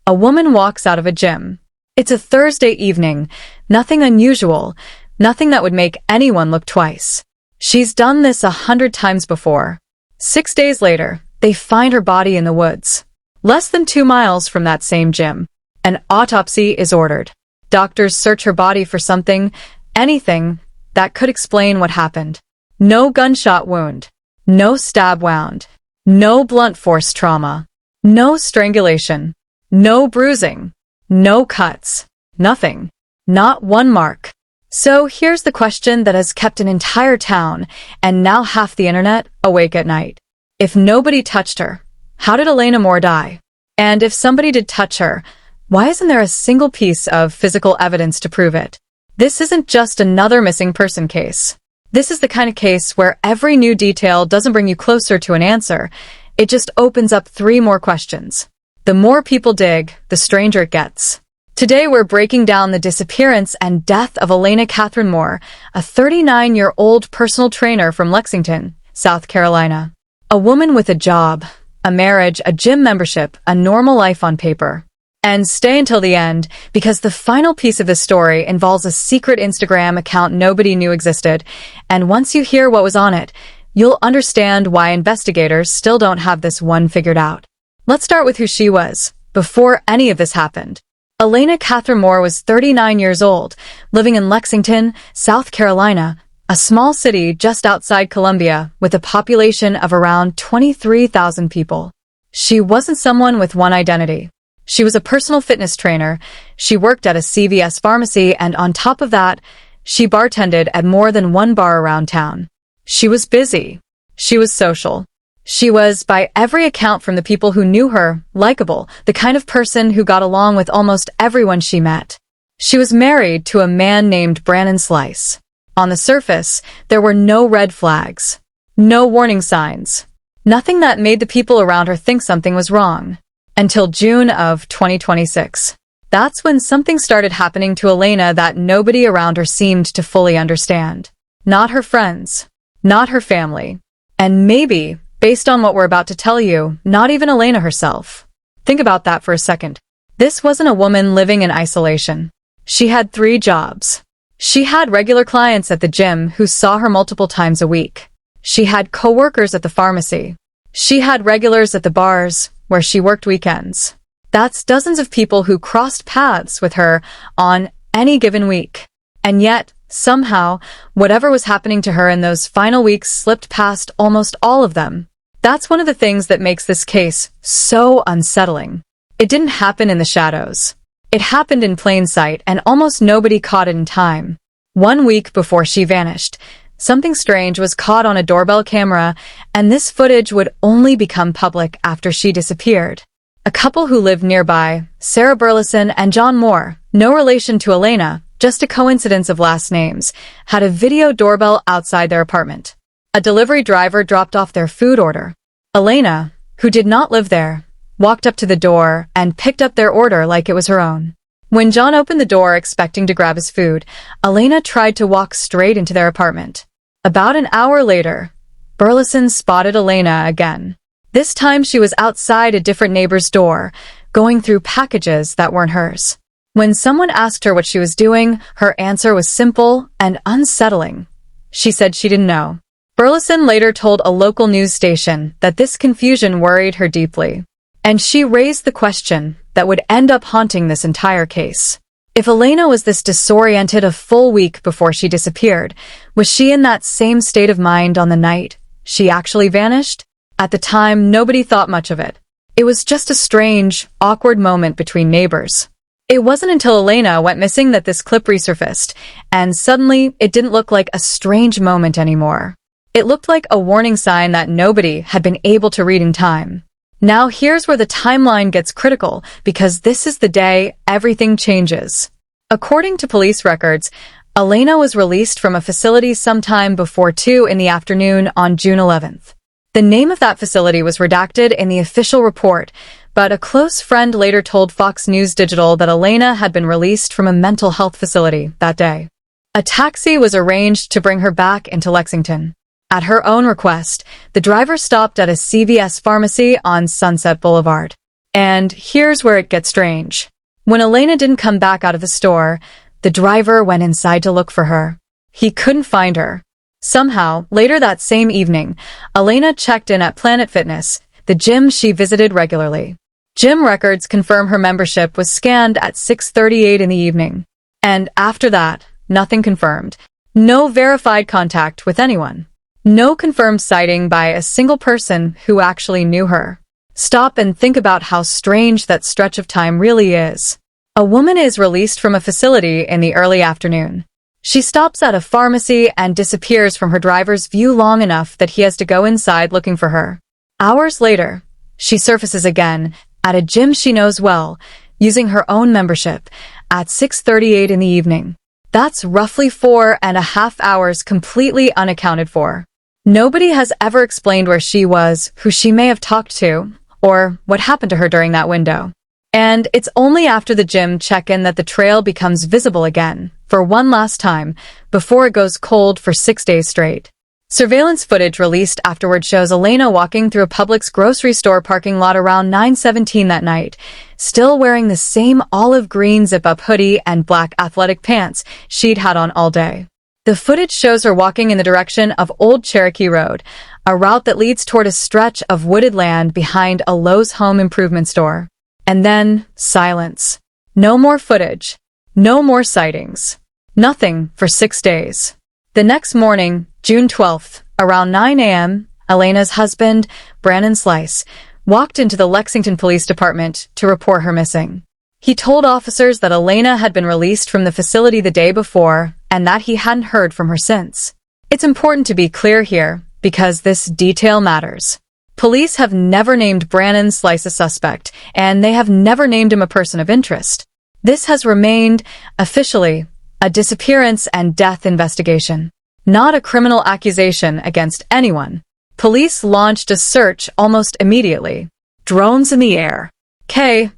A woman walks out of a gym. It's a Thursday evening, nothing unusual, nothing that would make anyone look twice. She's done this 100 times before. 6 days later, they find her body in the woods. Less than 2 miles from that same gym. An autopsy is ordered. Doctors search her body for something, anything, that could explain what happened. No gunshot wound. No stab wound. No blunt force trauma. No strangulation. No bruising. No cuts. Nothing. Not one mark. So here's the question that has kept an entire town, and now half the internet, awake at night. If nobody touched her, how did Elena Moore die? And if somebody did touch her, why isn't there a single piece of physical evidence to prove it? This isn't just another missing person case. This is the kind of case where every new detail doesn't bring you closer to an answer. It just opens up 3 more questions. The more people dig, the stranger it gets. Today we're breaking down the disappearance and death of Elena Catherine Moore, a 39-year-old personal trainer from Lexington, South Carolina. A woman with a job, a marriage, a gym membership, a normal life on paper. And stay until the end, because the final piece of this story involves a secret Instagram account nobody knew existed, and once you hear what was on it, you'll understand why investigators still don't have this one figured out. Let's start with who she was, before any of this happened. Elena Catherine Moore was 39 years old, living in Lexington, South Carolina, a small city just outside Columbia with a population of around 23,000 people. She wasn't someone with one identity. She was a personal fitness trainer, she worked at a CVS pharmacy, and on top of that, she bartended at more than one bar around town. She was busy. She was social. She was, by every account from the people who knew her, likable, the kind of person who got along with almost everyone she met. She was married to a man named Brandon Slice. On the surface, there were no red flags. No warning signs. Nothing that made the people around her think something was wrong. Until June of 2026. That's when something started happening to Elena that nobody around her seemed to fully understand. Not her friends. Not her family. And maybe, based on what we're about to tell you, not even Elena herself. Think about that for a second. This wasn't a woman living in isolation. She had 3 jobs. She had regular clients at the gym who saw her multiple times a week. She had co-workers at the pharmacy. She had regulars at the bars, where she worked weekends. That's dozens of people who crossed paths with her on any given week. And yet, somehow, whatever was happening to her in those final weeks slipped past almost all of them. That's one of the things that makes this case so unsettling. It didn't happen in the shadows. It happened in plain sight, and almost nobody caught it in time. 1 week before she vanished, something strange was caught on a doorbell camera, and this footage would only become public after she disappeared. A couple who lived nearby, Sarah Burleson and John Moore, no relation to Elena, just a coincidence of last names, had a video doorbell outside their apartment. A delivery driver dropped off their food order. Elena, who did not live there, walked up to the door and picked up their order like it was her own. When John opened the door expecting to grab his food, Elena tried to walk straight into their apartment. About an hour later, Burleson spotted Elena again. This time she was outside a different neighbor's door, going through packages that weren't hers. When someone asked her what she was doing, her answer was simple and unsettling. She said she didn't know. Burleson later told a local news station that this confusion worried her deeply. And she raised the question that would end up haunting this entire case. If Elena was this disoriented a full week before she disappeared, was she in that same state of mind on the night she actually vanished? At the time, nobody thought much of it. It was just a strange, awkward moment between neighbors. It wasn't until Elena went missing that this clip resurfaced, and suddenly it didn't look like a strange moment anymore. It looked like a warning sign that nobody had been able to read in time. Now here's where the timeline gets critical, because this is the day everything changes. According to police records, Elena was released from a facility sometime before 2 in the afternoon on June 11th. The name of that facility was redacted in the official report, but a close friend later told Fox News Digital that Elena had been released from a mental health facility that day. A taxi was arranged to bring her back into Lexington. At her own request, the driver stopped at a CVS pharmacy on Sunset Boulevard. And here's where it gets strange. When Elena didn't come back out of the store, the driver went inside to look for her. He couldn't find her. Somehow, later that same evening, Elena checked in at Planet Fitness, the gym she visited regularly. Gym records confirm her membership was scanned at 6:38 in the evening. And after that, nothing confirmed. No verified contact with anyone. No confirmed sighting by a single person who actually knew her. Stop and think about how strange that stretch of time really is. A woman is released from a facility in the early afternoon. She stops at a pharmacy and disappears from her driver's view long enough that he has to go inside looking for her. Hours later, she surfaces again at a gym she knows well, using her own membership, at 6:38 in the evening. That's roughly 4.5 hours completely unaccounted for. Nobody has ever explained where she was, who she may have talked to, or what happened to her during that window. And it's only after the gym check-in that the trail becomes visible again, for one last time, before it goes cold for 6 days straight. Surveillance footage released afterward shows Elena walking through a Publix grocery store parking lot around 9:17 that night, still wearing the same olive green zip-up hoodie and black athletic pants she'd had on all day. The footage shows her walking in the direction of Old Cherokee Road, a route that leads toward a stretch of wooded land behind a Lowe's home improvement store. And then, silence. No more footage. No more sightings. Nothing for 6 days. The next morning, June 12th, around 9 a.m., Elena's husband, Brandon Slice, walked into the Lexington Police Department to report her missing. He told officers that Elena had been released from the facility the day before and that he hadn't heard from her since. It's important to be clear here, because this detail matters. Police have never named Brandon Slice a suspect, and they have never named him a person of interest. This has remained, officially, a disappearance and death investigation, not a criminal accusation against anyone. Police launched a search almost immediately. Drones in the air.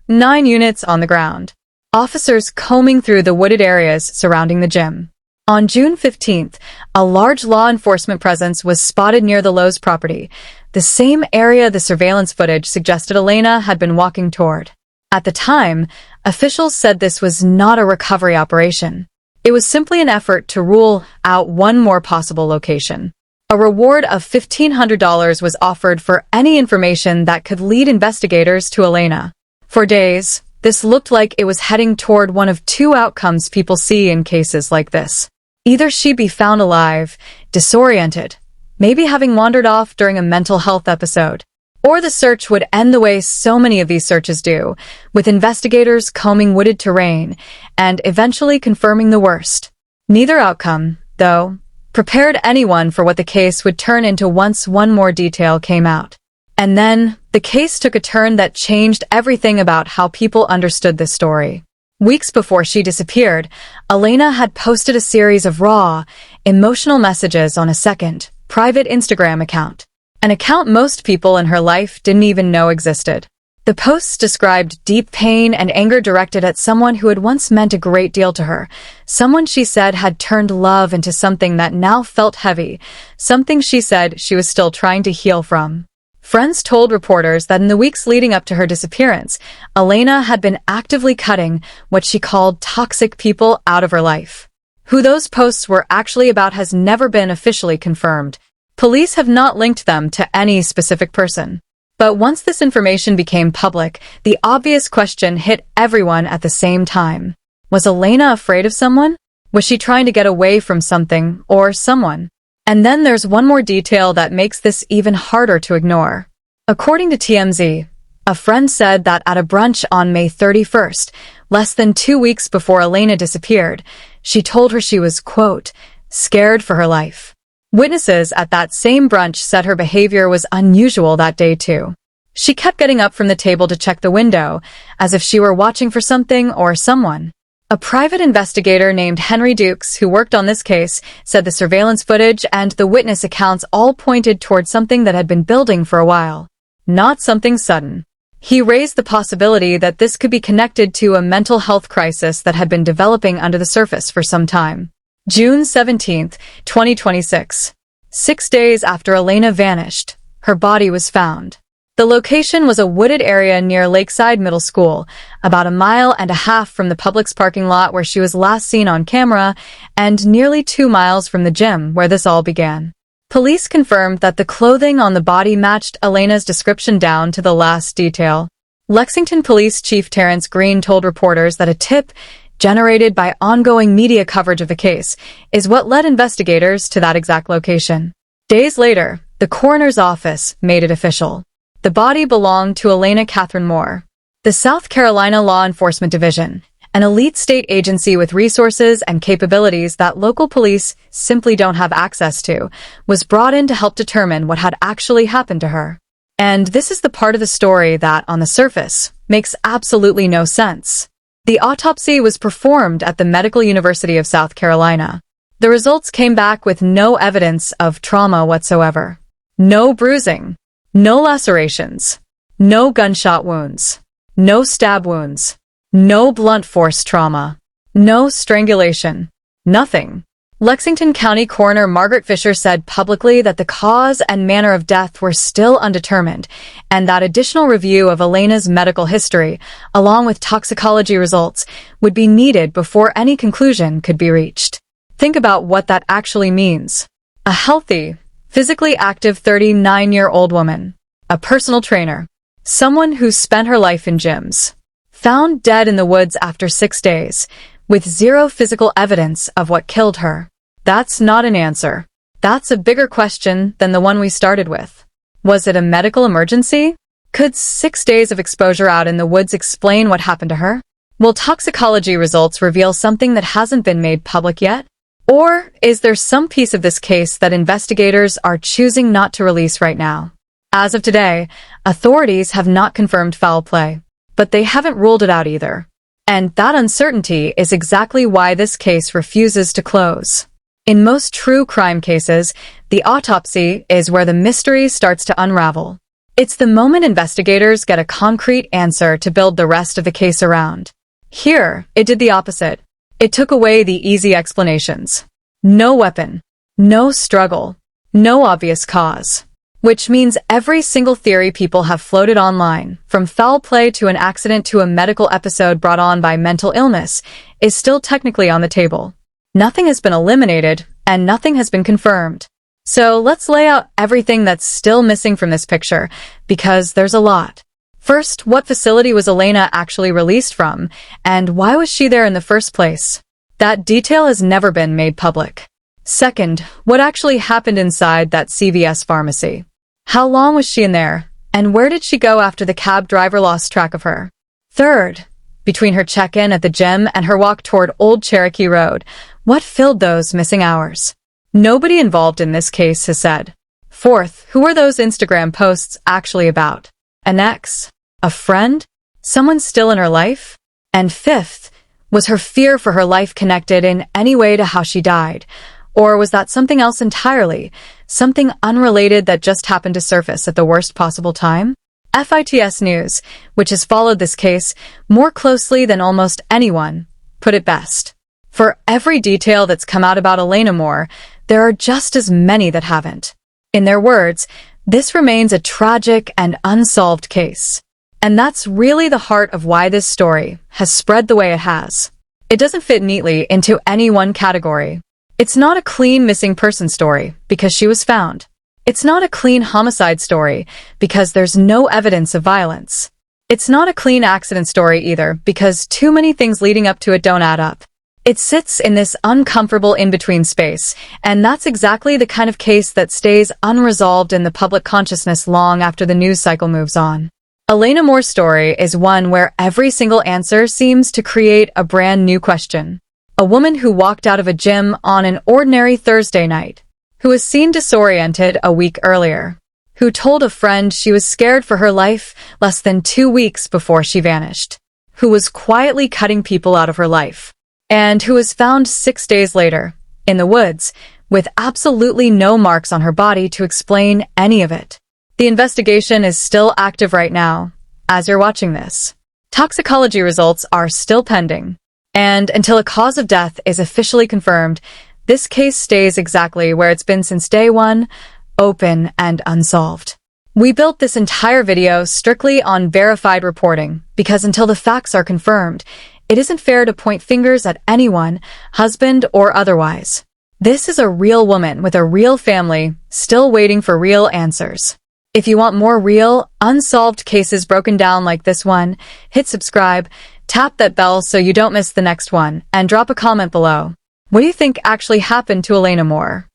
9 units on the ground. Officers combing through the wooded areas surrounding the gym. On June 15th, a large law enforcement presence was spotted near the Lowe's property, the same area the surveillance footage suggested Elena had been walking toward. At the time, officials said this was not a recovery operation. It was simply an effort to rule out one more possible location. A reward of $1,500 was offered for any information that could lead investigators to Elena. For days, this looked like it was heading toward one of two outcomes people see in cases like this. Either she'd be found alive, disoriented, maybe having wandered off during a mental health episode, or the search would end the way so many of these searches do, with investigators combing wooded terrain and eventually confirming the worst. Neither outcome, though, prepared anyone for what the case would turn into once one more detail came out. And then, the case took a turn that changed everything about how people understood this story. Weeks before she disappeared, Elena had posted a series of raw, emotional messages on a second, private Instagram account, an account most people in her life didn't even know existed. The posts described deep pain and anger directed at someone who had once meant a great deal to her, someone she said had turned love into something that now felt heavy, something she said she was still trying to heal from. Friends told reporters that in the weeks leading up to her disappearance, Elena had been actively cutting what she called toxic people out of her life. Who those posts were actually about has never been officially confirmed. Police have not linked them to any specific person. But once this information became public, the obvious question hit everyone at the same time. Was Elena afraid of someone? Was she trying to get away from something or someone? And then there's one more detail that makes this even harder to ignore. According to TMZ, a friend said that at a brunch on May 31st, less than 2 weeks before Elena disappeared, she told her she was, quote, scared for her life. Witnesses at that same brunch said her behavior was unusual that day too. She kept getting up from the table to check the window, as if she were watching for something or someone. A private investigator named Henry Dukes, who worked on this case, said the surveillance footage and the witness accounts all pointed toward something that had been building for a while. Not something sudden. He raised the possibility that this could be connected to a mental health crisis that had been developing under the surface for some time. June 17, 2026. 6 days after Elena vanished, her body was found. The location was a wooded area near Lakeside Middle School, about 1.5 miles from the Publix parking lot where she was last seen on camera, and nearly 2 miles from the gym where this all began. Police confirmed that the clothing on the body matched Elena's description down to the last detail. Lexington Police Chief Terrence Green told reporters that a tip generated by ongoing media coverage of the case is what led investigators to that exact location. Days later, the coroner's office made it official. The body belonged to Elena Moore. The South Carolina Law Enforcement Division, an elite state agency with resources and capabilities that local police simply don't have access to, was brought in to help determine what had actually happened to her. And this is the part of the story that, on the surface, makes absolutely no sense. The autopsy was performed at the Medical University of South Carolina. The results came back with no evidence of trauma whatsoever. No bruising, no lacerations, no gunshot wounds, no stab wounds, no blunt force trauma, no strangulation, nothing. Lexington County Coroner Margaret Fisher said publicly that the cause and manner of death were still undetermined, and that additional review of Elena's medical history, along with toxicology results, would be needed before any conclusion could be reached. Think about what that actually means. A healthy, physically active 39-year-old woman, a personal trainer, someone who spent her life in gyms, found dead in the woods after 6 days, with zero physical evidence of what killed her. That's not an answer. That's a bigger question than the one we started with. Was it a medical emergency? Could 6 days of exposure out in the woods explain what happened to her? Will toxicology results reveal something that hasn't been made public yet? Or is there some piece of this case that investigators are choosing not to release right now? As of today, authorities have not confirmed foul play, but they haven't ruled it out either. And that uncertainty is exactly why this case refuses to close. In most true crime cases, the autopsy is where the mystery starts to unravel. It's the moment investigators get a concrete answer to build the rest of the case around. Here, it did the opposite. It took away the easy explanations. No weapon, no struggle, no obvious cause. Which means every single theory people have floated online, from foul play to an accident to a medical episode brought on by mental illness, is still technically on the table. Nothing has been eliminated, and nothing has been confirmed. So let's lay out everything that's still missing from this picture, because there's a lot. First, what facility was Elena actually released from, and why was she there in the first place? That detail has never been made public. Second, what actually happened inside that CVS pharmacy? How long was she in there, and where did she go after the cab driver lost track of her? Third, between her check-in at the gym and her walk toward Old Cherokee Road, what filled those missing hours? Nobody involved in this case has said. Fourth, who were those Instagram posts actually about? An ex? A friend? Someone still in her life? And fifth, was her fear for her life connected in any way to how she died? Or was that something else entirely, something unrelated that just happened to surface at the worst possible time? FITS News, which has followed this case more closely than almost anyone, put it best. For every detail that's come out about Elena Moore, there are just as many that haven't. In their words, this remains a tragic and unsolved case. And that's really the heart of why this story has spread the way it has. It doesn't fit neatly into any one category. It's not a clean missing person story because she was found. It's not a clean homicide story because there's no evidence of violence. It's not a clean accident story either because too many things leading up to it don't add up. It sits in this uncomfortable in-between space, and that's exactly the kind of case that stays unresolved in the public consciousness long after the news cycle moves on. Elena Moore's story is one where every single answer seems to create a brand new question. A woman who walked out of a gym on an ordinary Thursday night, who was seen disoriented a week earlier, who told a friend she was scared for her life less than 2 weeks before she vanished, who was quietly cutting people out of her life, and who was found 6 days later, in the woods, with absolutely no marks on her body to explain any of it. The investigation is still active right now, as you're watching this. Toxicology results are still pending, and until a cause of death is officially confirmed, this case stays exactly where it's been since day one, open and unsolved. We built this entire video strictly on verified reporting because until the facts are confirmed, it isn't fair to point fingers at anyone, husband or otherwise. This is a real woman with a real family, still waiting for real answers. If you want more real, unsolved cases broken down like this one, hit subscribe, tap that bell so you don't miss the next one, and drop a comment below. What do you think actually happened to Elena Moore?